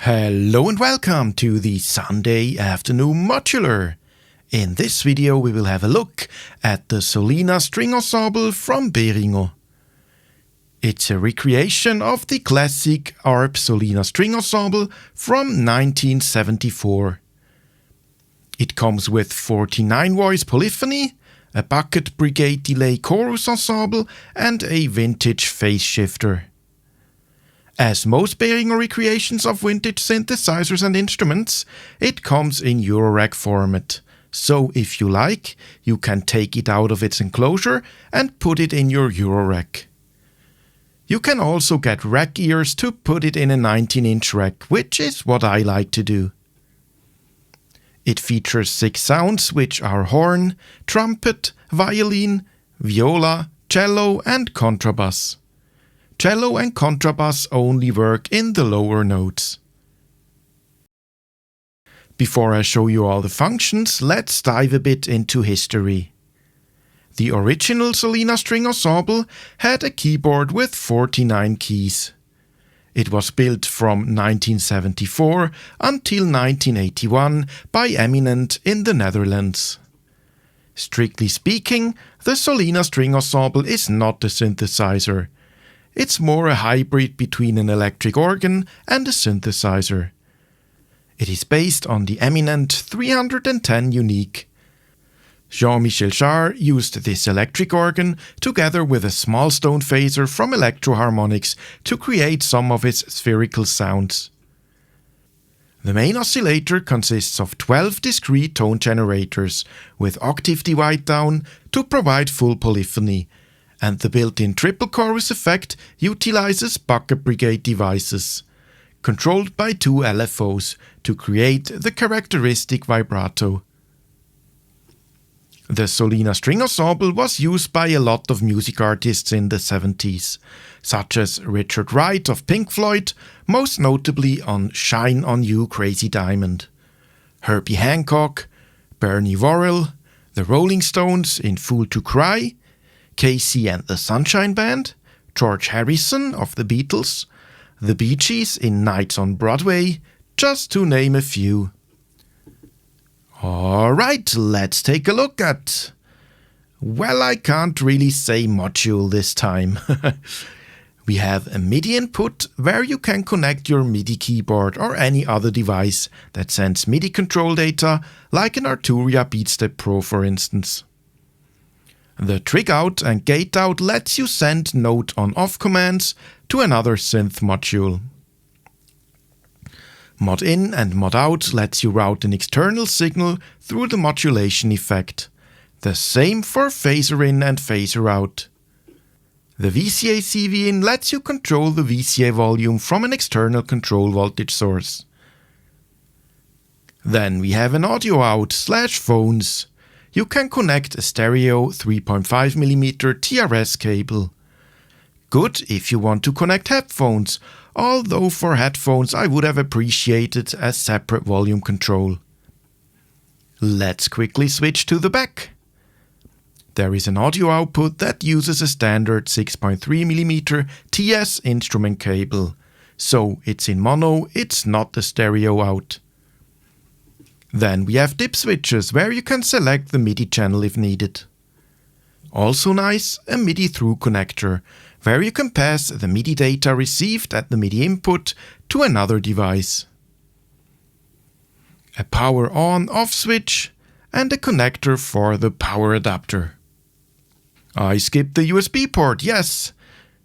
Hello and welcome to the Sunday Afternoon Modular. In this video we will have a look at the Solina String Ensemble from Behringer. It's a recreation of the classic ARP Solina String Ensemble from 1974. It comes with 49-voice polyphony, a bucket brigade delay chorus ensemble and a vintage phase shifter. As most Behringer recreations of vintage synthesizers and instruments, it comes in Eurorack format. So if you like, you can take it out of its enclosure and put it in your Eurorack. You can also get rack ears to put it in a 19-inch rack, which is what I like to do. It features 6 sounds, which are horn, trumpet, violin, viola, cello and contrabass. Cello and contrabass only work in the lower notes. Before I show you all the functions, let's dive a bit into history. The original Solina String Ensemble had a keyboard with 49 keys. It was built from 1974 until 1981 by Eminent in the Netherlands. Strictly speaking, the Solina String Ensemble is not a synthesizer. It's more a hybrid between an electric organ and a synthesizer. It is based on the Eminent 310 Unique. Jean-Michel Jarre used this electric organ together with a small stone phaser from Electro-Harmonix to create some of its spherical sounds. The main oscillator consists of 12 discrete tone generators with octave divide down to provide full polyphony, and the built-in triple chorus effect utilizes bucket brigade devices, controlled by 2 LFOs to create the characteristic vibrato. The Solina String Ensemble was used by a lot of music artists in the 70s, such as Richard Wright of Pink Floyd, most notably on Shine on You Crazy Diamond, Herbie Hancock, Bernie Worrell, the Rolling Stones in Fool to Cry, Casey and the Sunshine Band, George Harrison of the Beatles, the Bee Gees in Nights on Broadway, just to name a few. Alright, let's take a look at... Well, I can't really say module this time. We have a MIDI input where you can connect your MIDI keyboard or any other device that sends MIDI control data, like an Arturia Beatstep Pro for instance. The trig out and gate out lets you send note on off commands to another synth module. Mod in and mod out lets you route an external signal through the modulation effect. The same for phaser in and phaser out. The VCA CV in lets you control the VCA volume from an external control voltage source. Then we have an audio out / phones. You can connect a stereo 3.5mm TRS cable. Good if you want to connect headphones, although for headphones I would have appreciated a separate volume control. Let's quickly switch to the back. There is an audio output that uses a standard 6.3mm TS instrument cable, so it's in mono, it's not a stereo out. Then we have dip switches where you can select the MIDI channel if needed. Also nice, a MIDI through connector, where you can pass the MIDI data received at the MIDI input to another device. A power on/off switch and a connector for the power adapter. I skipped the USB port, yes.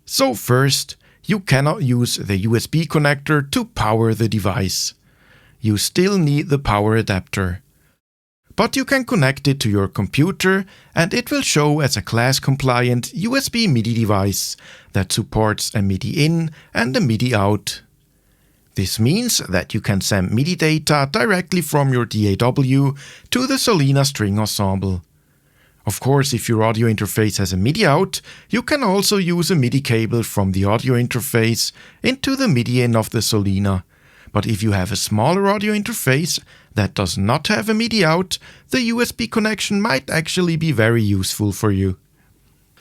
So first, you cannot use the USB connector to power the device. You still need the power adapter. But you can connect it to your computer and it will show as a class-compliant USB MIDI device that supports a MIDI in and a MIDI out. This means that you can send MIDI data directly from your DAW to the Solina String Ensemble. Of course, if your audio interface has a MIDI out, you can also use a MIDI cable from the audio interface into the MIDI in of the Solina. But if you have a smaller audio interface that does not have a MIDI out, the USB connection might actually be very useful for you.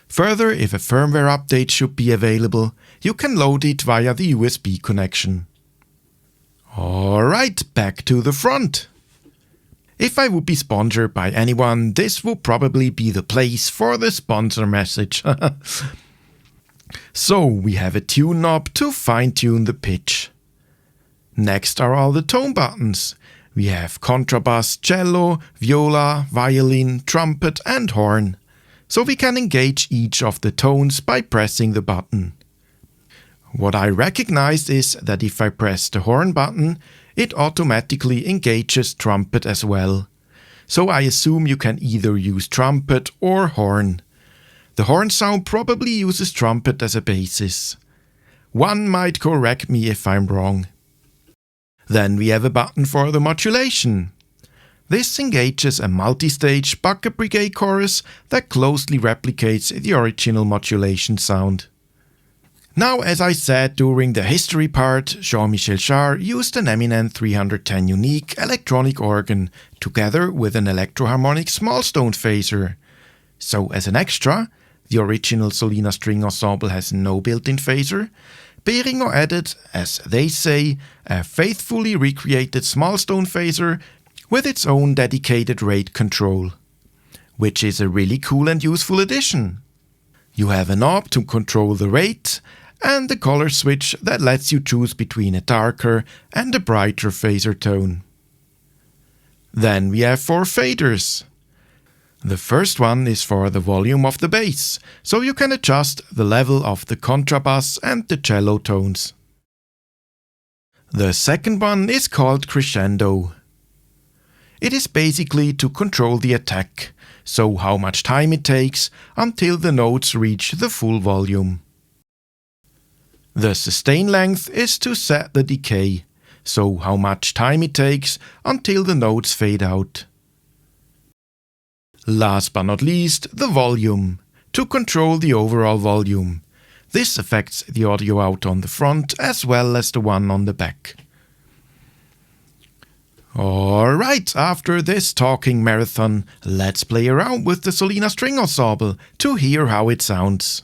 Further, if a firmware update should be available, you can load it via the USB connection. Alright, back to the front. If I would be sponsored by anyone, this would probably be the place for the sponsor message. So we have a tune knob to fine-tune the pitch. Next are all the tone buttons. We have contrabass, cello, viola, violin, trumpet and horn. So we can engage each of the tones by pressing the button. What I recognized is that if I press the horn button, it automatically engages trumpet as well. So I assume you can either use trumpet or horn. The horn sound probably uses trumpet as a basis. One might correct me if I'm wrong. Then we have a button for the modulation. This engages a multi-stage bucket brigade chorus that closely replicates the original modulation sound. Now, as I said during the history part, Jean-Michel Jarre used an eminent 310 unique electronic organ together with an electroharmonic small stone phaser. So as an extra, the original Solina String Ensemble has no built-in phaser. Behringer added, as they say, a faithfully recreated small stone phaser with its own dedicated rate control, which is a really cool and useful addition. You have a knob to control the rate and the color switch that lets you choose between a darker and a brighter phaser tone. Then we have 4 faders. The first one is for the volume of the bass, so you can adjust the level of the contrabass and the cello tones. The second one is called crescendo. It is basically to control the attack, so how much time it takes until the notes reach the full volume. The sustain length is to set the decay, so how much time it takes until the notes fade out. Last but not least, the volume, to control the overall volume. This affects the audio out on the front as well as the one on the back. Alright, after this talking marathon, let's play around with the Solina String Ensemble to hear how it sounds.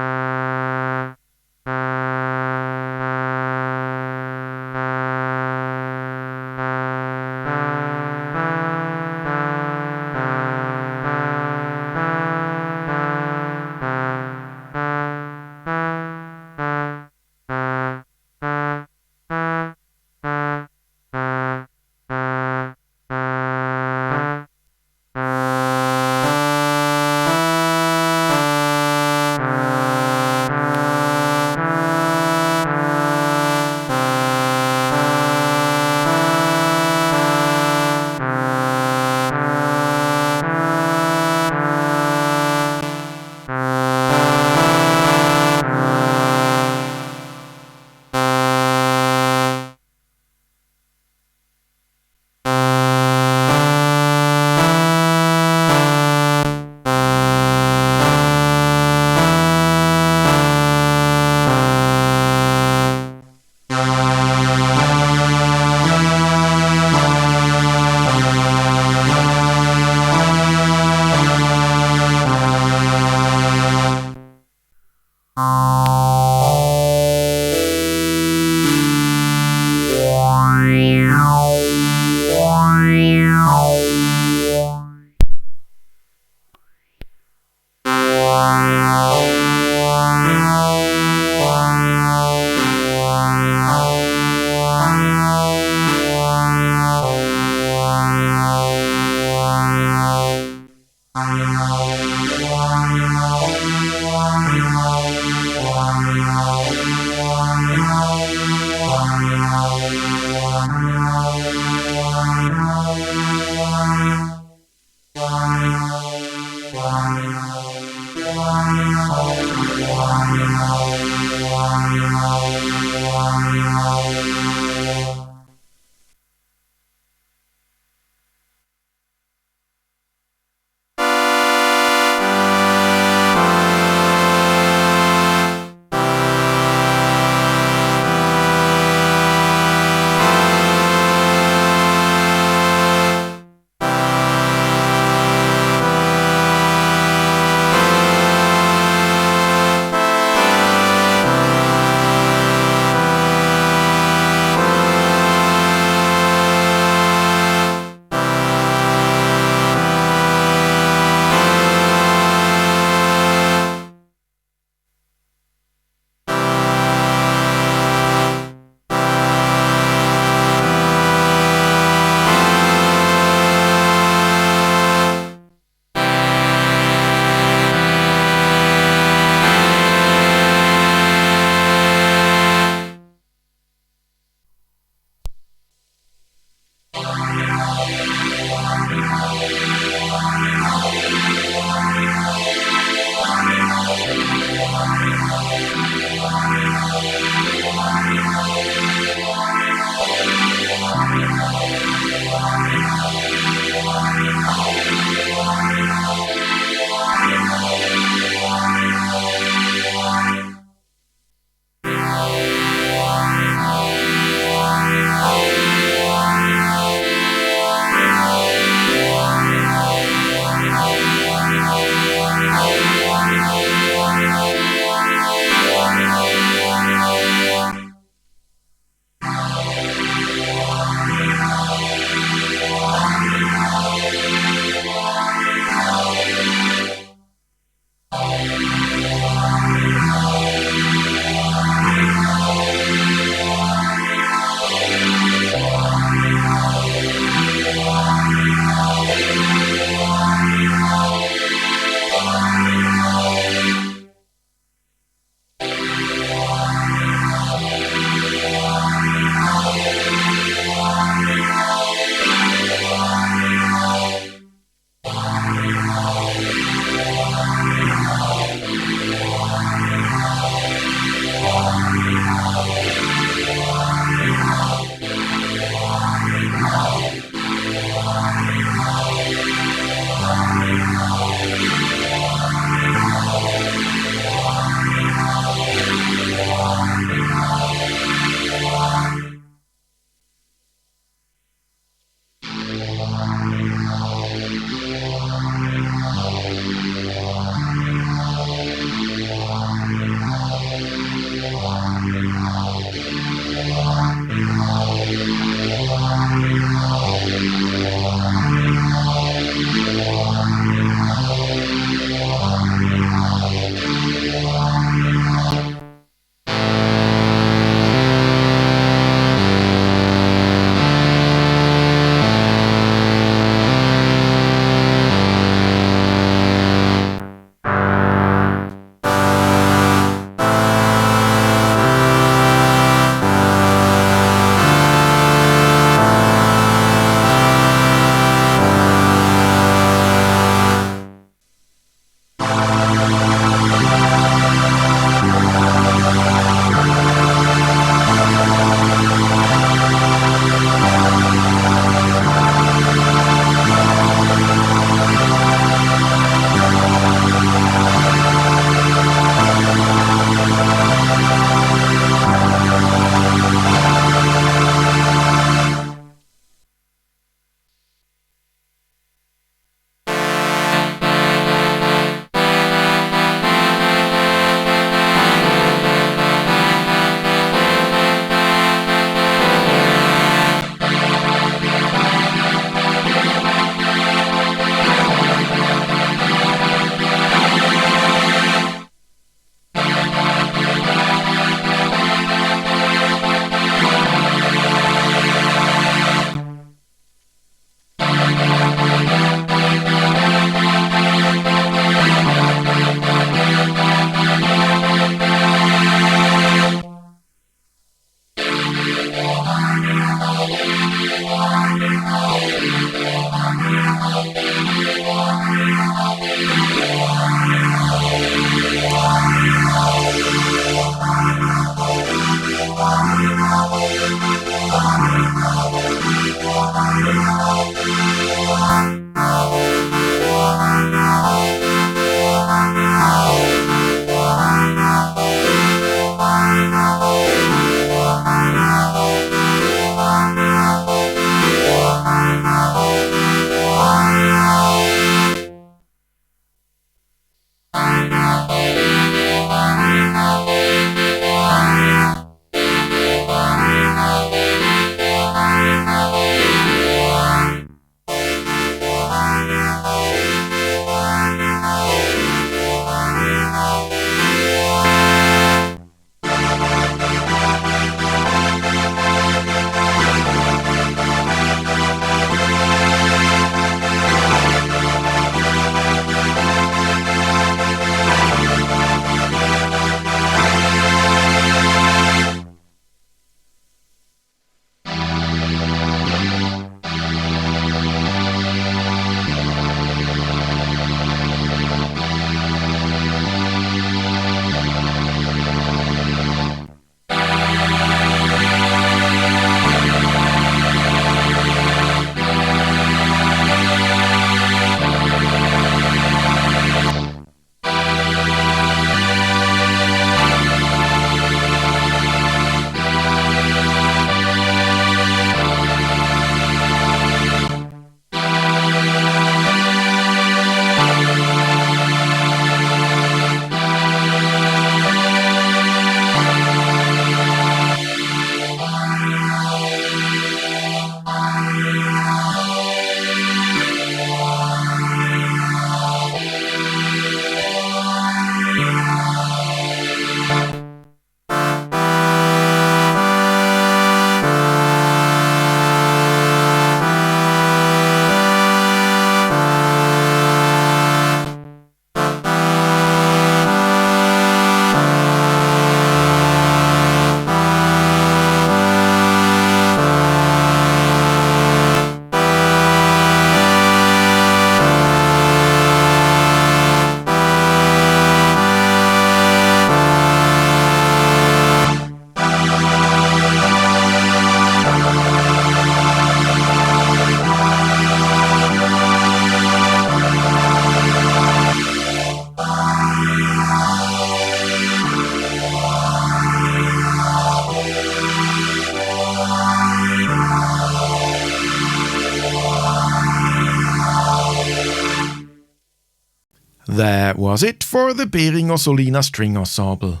That was it for the Behringer Solina String Ensemble.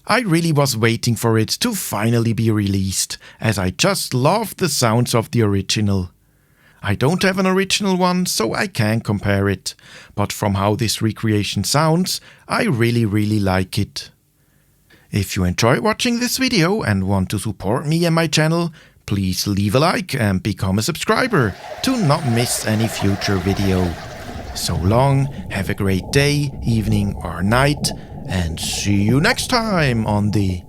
I really was waiting for it to finally be released, as I just loved the sounds of the original. I don't have an original one, so I can't compare it, but from how this recreation sounds, I really like it. If you enjoyed watching this video and want to support me and my channel, please leave a like and become a subscriber to not miss any future video. So long, have a great day, evening or night, and see you next time on the